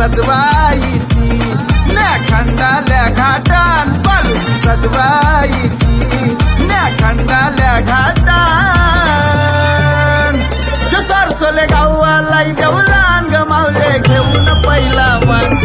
सजवायची न्या खंडाल्या घाटान पालखी सजवायची न्या खंडाल्या घाटान सरसोले गावाला देवलान गमावले घेऊन पहिला मान